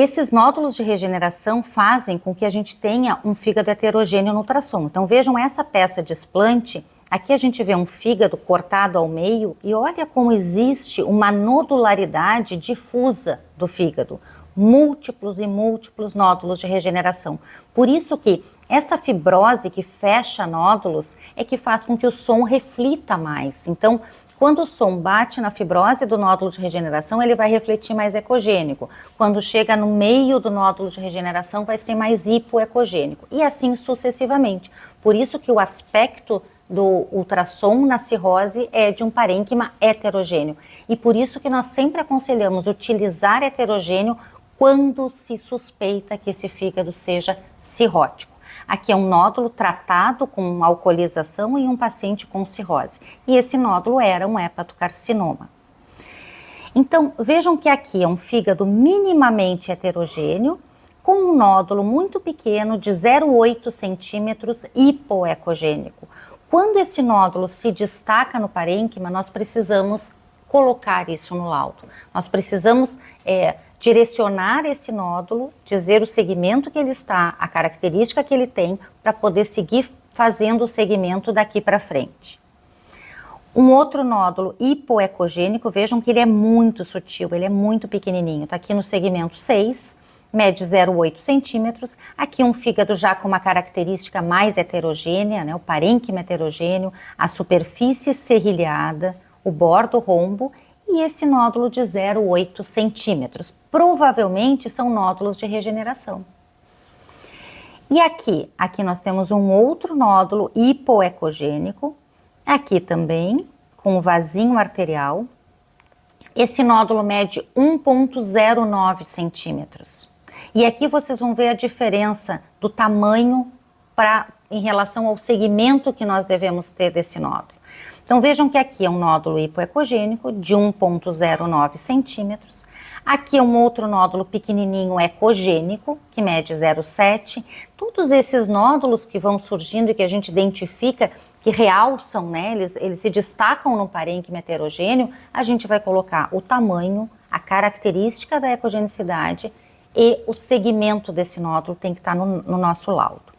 Esses nódulos de regeneração fazem com que a gente tenha um fígado heterogêneo no ultrassom. Então vejam essa peça de explante, aqui a gente vê um fígado cortado ao meio e olha como existe uma nodularidade difusa do fígado. Múltiplos e múltiplos nódulos de regeneração. Por isso que essa fibrose que fecha nódulos é que faz com que o som reflita mais. Então, quando o som bate na fibrose do nódulo de regeneração, ele vai refletir mais ecogênico. Quando chega no meio do nódulo de regeneração, vai ser mais hipoecogênico. E assim sucessivamente. Por isso que o aspecto do ultrassom na cirrose é de um parênquima heterogêneo. E por isso que nós sempre aconselhamos utilizar heterogêneo quando se suspeita que esse fígado seja cirrótico. Aqui é um nódulo tratado com alcoolização em um paciente com cirrose. E esse nódulo era um hepatocarcinoma. Então, vejam que aqui é um fígado minimamente heterogêneo, com um nódulo muito pequeno de 0,8 centímetros hipoecogênico. Quando esse nódulo se destaca no parênquima, nós precisamos colocar isso no laudo. Nós precisamos direcionar esse nódulo, dizer o segmento que ele está, a característica que ele tem, para poder seguir fazendo o segmento daqui para frente. Um outro nódulo hipoecogênico, vejam que ele é muito sutil, ele é muito pequenininho, está aqui no segmento 6, mede 0,8 centímetros, aqui um fígado já com uma característica mais heterogênea, né, o parênquima heterogêneo, a superfície serrilhada, o bordo rombo, e esse nódulo de 0,8 centímetros. Provavelmente são nódulos de regeneração. E aqui nós temos um outro nódulo hipoecogênico, aqui também, com o vasinho arterial. Esse nódulo mede 1,09 centímetros. E aqui vocês vão ver a diferença do tamanho em relação ao segmento que nós devemos ter desse nódulo. Então vejam que aqui é um nódulo hipoecogênico de 1,09 centímetros. Aqui é um outro nódulo pequenininho ecogênico, que mede 0,7. Todos esses nódulos que vão surgindo e que a gente identifica, que realçam, né, eles se destacam no parênquima heterogêneo, a gente vai colocar o tamanho, a característica da ecogenicidade e o segmento desse nódulo tem que estar no nosso laudo.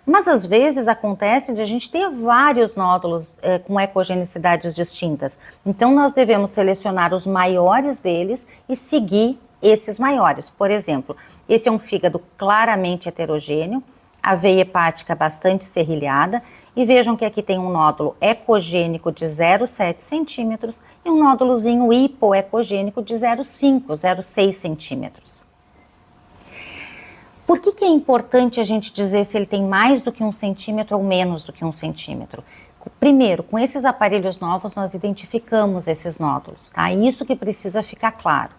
Mas às vezes acontece de a gente ter vários nódulos com ecogenicidades distintas. Então nós devemos selecionar os maiores deles e seguir esses maiores. Por exemplo, esse é um fígado claramente heterogêneo, a veia hepática bastante serrilhada, e vejam que aqui tem um nódulo ecogênico de 0,7 centímetros e um nódulozinho hipoecogênico de 0,5, 0,6 centímetros. Por que é importante a gente dizer se ele tem mais do que 1 centímetro ou menos do que 1 centímetro? Primeiro, com esses aparelhos novos nós identificamos esses nódulos, tá? Isso que precisa ficar claro.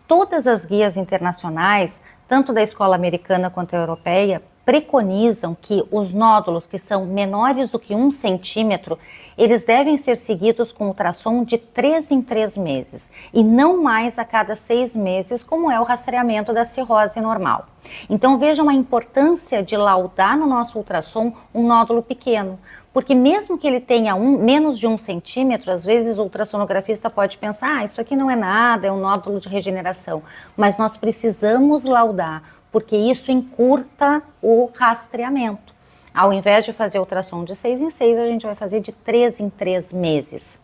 Todas as guias internacionais, tanto da escola americana quanto a europeia, preconizam que os nódulos que são menores do que 1 centímetro, eles devem ser seguidos com ultrassom de 3 em 3 meses e não mais a cada 6 meses, como é o rastreamento da cirrose normal. Então vejam a importância de laudar no nosso ultrassom um nódulo pequeno, porque mesmo que ele tenha menos de 1 centímetro, às vezes o ultrassonografista pode pensar, isso aqui não é nada, é um nódulo de regeneração, mas nós precisamos laudar, porque isso encurta o rastreamento. Ao invés de fazer ultrassom de 6 em 6, a gente vai fazer de 3 em 3 meses.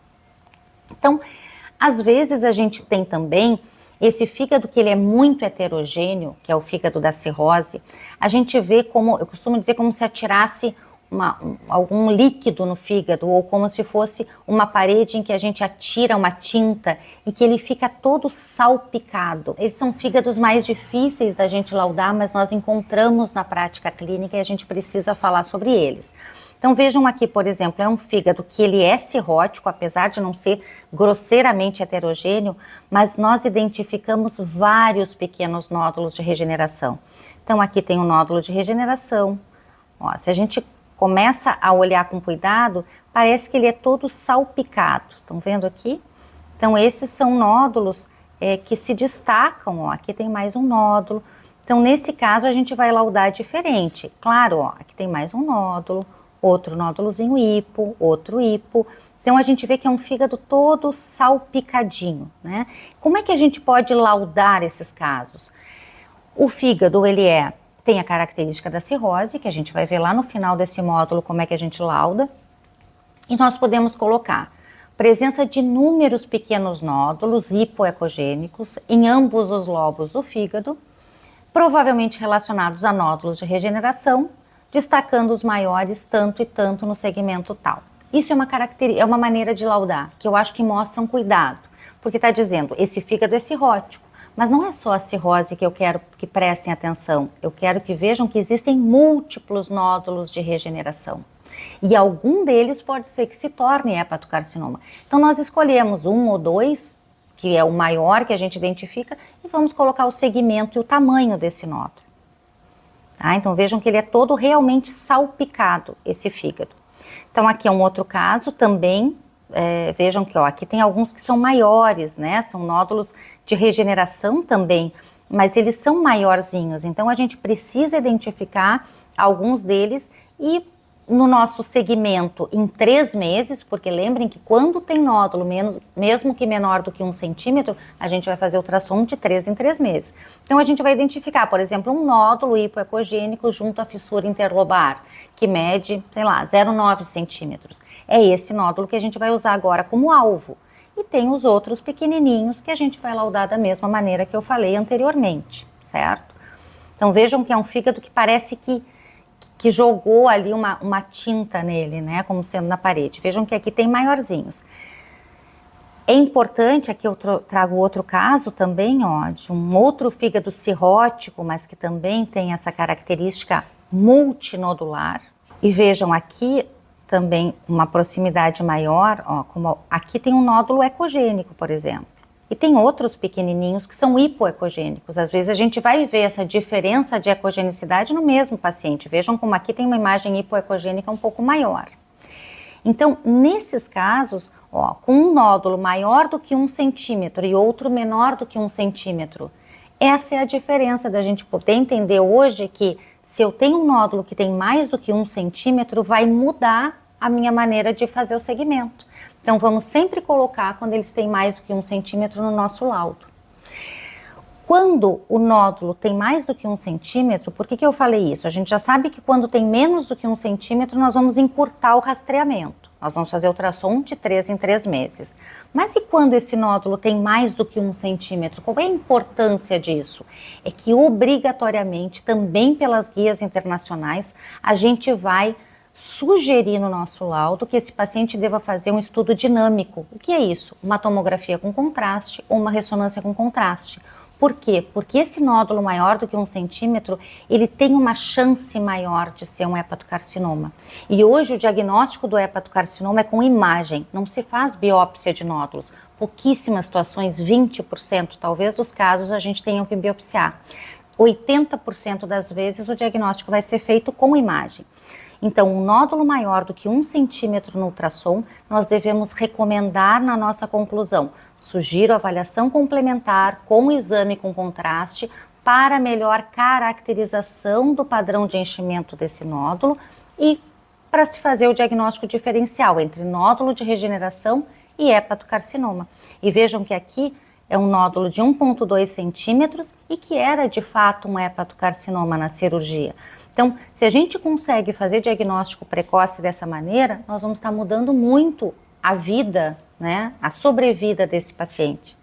Então, às vezes a gente tem também esse fígado que ele é muito heterogêneo, que é o fígado da cirrose, a gente vê como, eu costumo dizer, como se atirasse algum líquido no fígado, ou como se fosse uma parede em que a gente atira uma tinta e que ele fica todo salpicado. Eles são fígados mais difíceis da gente laudar, mas nós encontramos na prática clínica e a gente precisa falar sobre eles. Então vejam aqui, por exemplo, é um fígado que ele é cirrótico, apesar de não ser grosseiramente heterogêneo, mas nós identificamos vários pequenos nódulos de regeneração. Então aqui tem um nódulo de regeneração. Ó, se a gente começa a olhar com cuidado, parece que ele é todo salpicado. Estão vendo aqui? Então esses são nódulos que se destacam. Ó, aqui tem mais um nódulo. Então nesse caso a gente vai laudar diferente. Claro, ó, aqui tem mais um nódulo, outro nódulozinho hipo, outro hipo. Então a gente vê que é um fígado todo salpicadinho, né? Como é que a gente pode laudar esses casos? O fígado, tem a característica da cirrose, que a gente vai ver lá no final desse módulo como é que a gente lauda. E nós podemos colocar presença de inúmeros pequenos nódulos hipoecogênicos em ambos os lobos do fígado, provavelmente relacionados a nódulos de regeneração, destacando os maiores tanto e tanto no segmento tal. Isso é uma maneira de laudar, que eu acho que mostra um cuidado, porque está dizendo, esse fígado é cirrótico, mas não é só a cirrose que eu quero que prestem atenção, eu quero que vejam que existem múltiplos nódulos de regeneração. E algum deles pode ser que se torne hepatocarcinoma. Então nós escolhemos um ou dois, que é o maior que a gente identifica, e vamos colocar o segmento e o tamanho desse nódulo. Tá? Então vejam que ele é todo realmente salpicado, esse fígado. Então aqui é um outro caso também, vejam que aqui tem alguns que são maiores, né? São nódulos de regeneração também, mas eles são maiorzinhos, então a gente precisa identificar alguns deles e no nosso segmento em 3 meses, porque lembrem que quando tem nódulo, mesmo que menor do que 1 centímetro, a gente vai fazer ultrassom de 3 em 3 meses. Então a gente vai identificar, por exemplo, um nódulo hipoecogênico junto à fissura interlobar, que mede, sei lá, 0,9 centímetros. É esse nódulo que a gente vai usar agora como alvo. E tem os outros pequenininhos que a gente vai laudar da mesma maneira que eu falei anteriormente, certo? Então vejam que é um fígado que parece que jogou ali uma tinta nele, né, como sendo na parede. Vejam que aqui tem maiorzinhos. É importante, aqui eu trago outro caso também, de um outro fígado cirrótico, mas que também tem essa característica multinodular. E vejam aqui também uma proximidade maior, como aqui tem um nódulo ecogênico, por exemplo. E tem outros pequenininhos que são hipoecogênicos. Às vezes a gente vai ver essa diferença de ecogenicidade no mesmo paciente. Vejam como aqui tem uma imagem hipoecogênica um pouco maior. Então, nesses casos, com um nódulo maior do que 1 centímetro e outro menor do que 1 centímetro, essa é a diferença da gente poder entender hoje que se eu tenho um nódulo que tem mais do que 1 centímetro, vai mudar a minha maneira de fazer o segmento. Então, vamos sempre colocar quando eles têm mais do que 1 centímetro no nosso laudo. Quando o nódulo tem mais do que 1 centímetro, por que eu falei isso? A gente já sabe que quando tem menos do que 1 centímetro, nós vamos encurtar o rastreamento. Nós vamos fazer ultrassom de 3 em 3 meses. Mas e quando esse nódulo tem mais do que 1 centímetro? Qual é a importância disso? É que obrigatoriamente, também pelas guias internacionais, a gente vai sugerir no nosso laudo que esse paciente deva fazer um estudo dinâmico. O que é isso? Uma tomografia com contraste ou uma ressonância com contraste. Por quê? Porque esse nódulo maior do que 1 centímetro, ele tem uma chance maior de ser um hepatocarcinoma. E hoje o diagnóstico do hepatocarcinoma é com imagem, não se faz biópsia de nódulos. Pouquíssimas situações, 20% talvez dos casos a gente tenha que biopsiar. 80% das vezes o diagnóstico vai ser feito com imagem. Então, um nódulo maior do que 1 centímetro no ultrassom, nós devemos recomendar na nossa conclusão. Sugiro avaliação complementar com exame com contraste para melhor caracterização do padrão de enchimento desse nódulo e para se fazer o diagnóstico diferencial entre nódulo de regeneração e hepatocarcinoma. E vejam que aqui é um nódulo de 1,2 centímetros e que era de fato um hepatocarcinoma na cirurgia. Então, se a gente consegue fazer diagnóstico precoce dessa maneira, nós vamos estar mudando muito a vida, né, a sobrevida desse paciente.